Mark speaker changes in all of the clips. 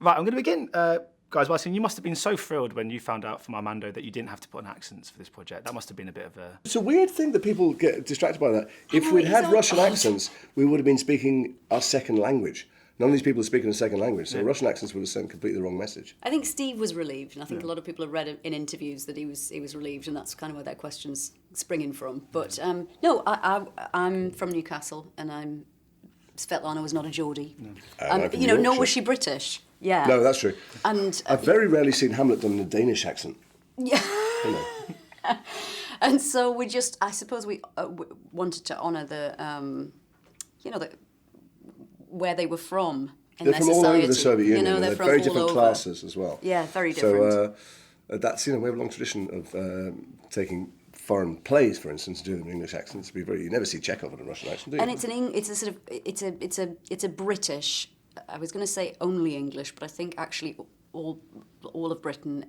Speaker 1: Right, I'm going to begin, guys, by saying you must have been so thrilled when you found out from Armando that you didn't have to put on accents for this project. That must have been a bit of a...
Speaker 2: It's a weird thing that people get distracted by that. If we'd had Russian accents, we would have been speaking our second language. None of these people are speaking a second language, so Russian accents would have sent completely the wrong message.
Speaker 3: I think Steve was relieved, and I think a lot of people have read in interviews that he was relieved, and that's kind of where that question's springing from. But no, I'm from Newcastle, and Svetlana was not a Geordie. Nor was she British. Yeah.
Speaker 2: No, that's true.
Speaker 3: And
Speaker 2: I've very rarely seen Hamlet done in a Danish accent.
Speaker 3: Yeah. And so I suppose we wanted to honour the where they were from in
Speaker 2: they're
Speaker 3: their
Speaker 2: from
Speaker 3: society.
Speaker 2: all over the Soviet Union.
Speaker 3: They're
Speaker 2: and
Speaker 3: from
Speaker 2: very
Speaker 3: all
Speaker 2: different
Speaker 3: over.
Speaker 2: classes as well.
Speaker 3: Yeah, very different.
Speaker 2: So that's we have a long tradition of taking foreign plays, for instance, and doing them in English accents. You never see Chekhov in a Russian accent, do you?
Speaker 3: And it's a British. I was going to say only English, but I think actually all of Britain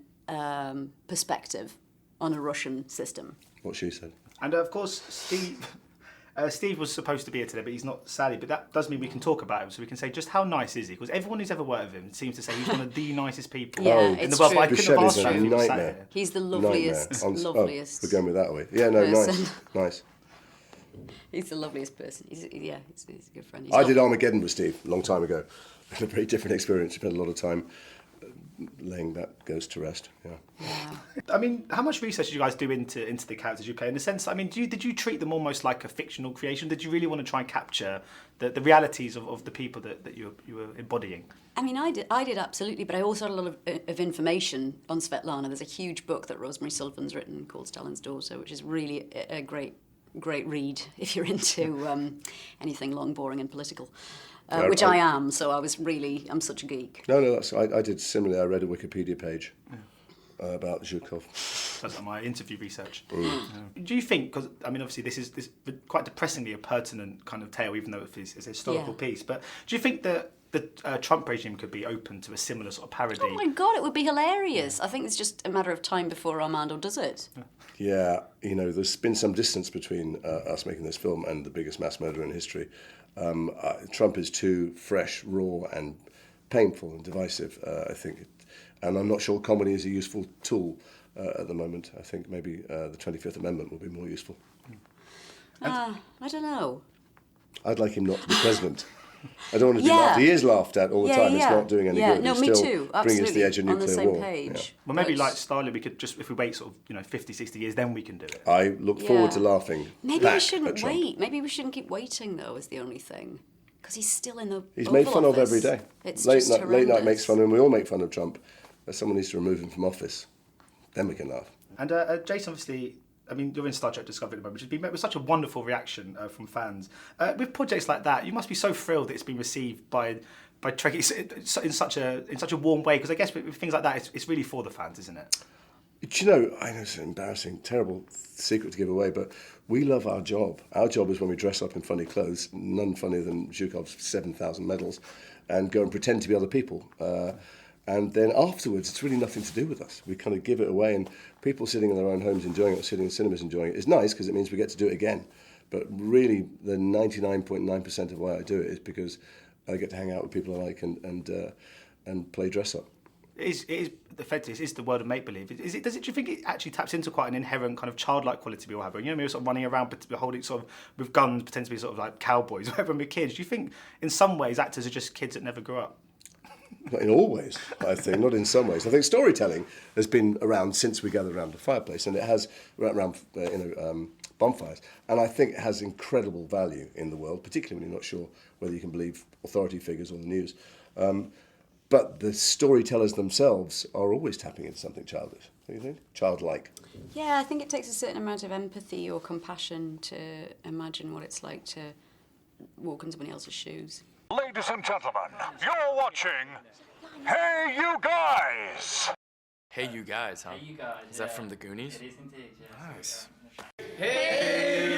Speaker 3: perspective on a Russian system.
Speaker 2: What she said.
Speaker 1: And of course, Steve was supposed to be here today, but he's not, sadly. But that does mean we can talk about him, so we can say just how nice is he? Because everyone who's ever worked with him seems to say he's one of the nicest people in the world. But I couldn't have asked for him if he was sat here.
Speaker 3: He's the loveliest.
Speaker 2: We're going with that way. Yeah, no, nice.
Speaker 3: He's the loveliest person. He's a good friend.
Speaker 2: I did Armageddon with Steve a long time ago. It's a very different experience. Spent a lot of time laying that ghost to rest. Yeah.
Speaker 1: I mean, how much research did you guys do into the characters you play? In a sense, I mean, did you treat them almost like a fictional creation? Did you really want to try and capture the realities of the people that you were embodying?
Speaker 3: I mean, I did absolutely, but I also had a lot of information on Svetlana. There's a huge book that Rosemary Sullivan's written called Stalin's Daughter, which is really a great read if you're into anything long, boring and political. Which I am, so I'm such a geek.
Speaker 2: No, I did similarly. I read a Wikipedia page about Zhukov.
Speaker 1: That's like my interview research. Do you think, because I mean obviously this is quite depressingly a pertinent kind of tale, even though it's a historical piece, but do you think that the Trump regime could be open to a similar sort of parody?
Speaker 3: Oh my God, it would be hilarious. I think it's just a matter of time before Armando does it.
Speaker 2: Yeah, there's been some distance between us making this film and the biggest mass murderer in history. Trump is too fresh, raw and painful and divisive, I think. And I'm not sure comedy is a useful tool at the moment. I think maybe the 25th Amendment will be more useful.
Speaker 3: I don't know.
Speaker 2: I'd like him not to be president. I don't want to be laughed. He is laughed at all the time. It's not doing any good.
Speaker 3: No,
Speaker 2: He's
Speaker 3: me
Speaker 2: still
Speaker 3: too.
Speaker 2: bringing us to the edge of nuclear
Speaker 3: on the same
Speaker 2: war.
Speaker 3: Page.
Speaker 2: Yeah.
Speaker 1: Well, maybe like Stalin, we could just, if we wait sort of 50, 60 years, then we can do it.
Speaker 2: I look forward to laughing.
Speaker 3: Maybe
Speaker 2: back
Speaker 3: we shouldn't
Speaker 2: at Trump.
Speaker 3: wait. Maybe we shouldn't keep waiting, though, is the only thing. Because he's still in the
Speaker 2: He's
Speaker 3: Oval
Speaker 2: made fun
Speaker 3: Office.
Speaker 2: of every day.
Speaker 3: It's
Speaker 2: late
Speaker 3: just
Speaker 2: night
Speaker 3: horrendous.
Speaker 2: makes fun of him. We all make fun of Trump. Someone needs to remove him from office. Then we can laugh.
Speaker 1: And Jason, obviously, I mean, you're in Star Trek Discovery at the moment, which has been met with such a wonderful reaction from fans. With projects like that, you must be so thrilled that it's been received by Trekkies in such a warm way. Because I guess with things like that, it's really for the fans, isn't it?
Speaker 2: Do you know, I know it's an embarrassing, terrible secret to give away, but we love our job. Our job is when we dress up in funny clothes, none funnier than Zhukov's 7,000 medals, and go and pretend to be other people. And then afterwards, it's really nothing to do with us. We kind of give it away, and people sitting in their own homes enjoying it, sitting in cinemas enjoying it, is nice because it means we get to do it again. But really, the 99.9% of why I do it is because I get to hang out with people I like and play dress up.
Speaker 1: It is effectively, it's the world of make-believe. Do you think it actually taps into quite an inherent kind of childlike quality we all have? You know, we were sort of running around holding sort of with guns, pretending to be sort of like cowboys, whatever, when we're kids. Do you think in some ways actors are just kids that never grew up?
Speaker 2: Not in all ways, I think, not in some ways. I think storytelling has been around since we gathered around the fireplace, and it has around bonfires, and I think it has incredible value in the world, particularly when you're not sure whether you can believe authority figures or the news. But the storytellers themselves are always tapping into something childish, don't you think? Childlike.
Speaker 3: Yeah, I think it takes a certain amount of empathy or compassion to imagine what it's like to walk in somebody else's shoes.
Speaker 4: Ladies and gentlemen, you're watching Hey You Guys!
Speaker 5: Hey You Guys, huh?
Speaker 6: Hey You Guys.
Speaker 5: Is that from the Goonies?
Speaker 6: It is indeed, yes.
Speaker 5: Nice.
Speaker 6: Hey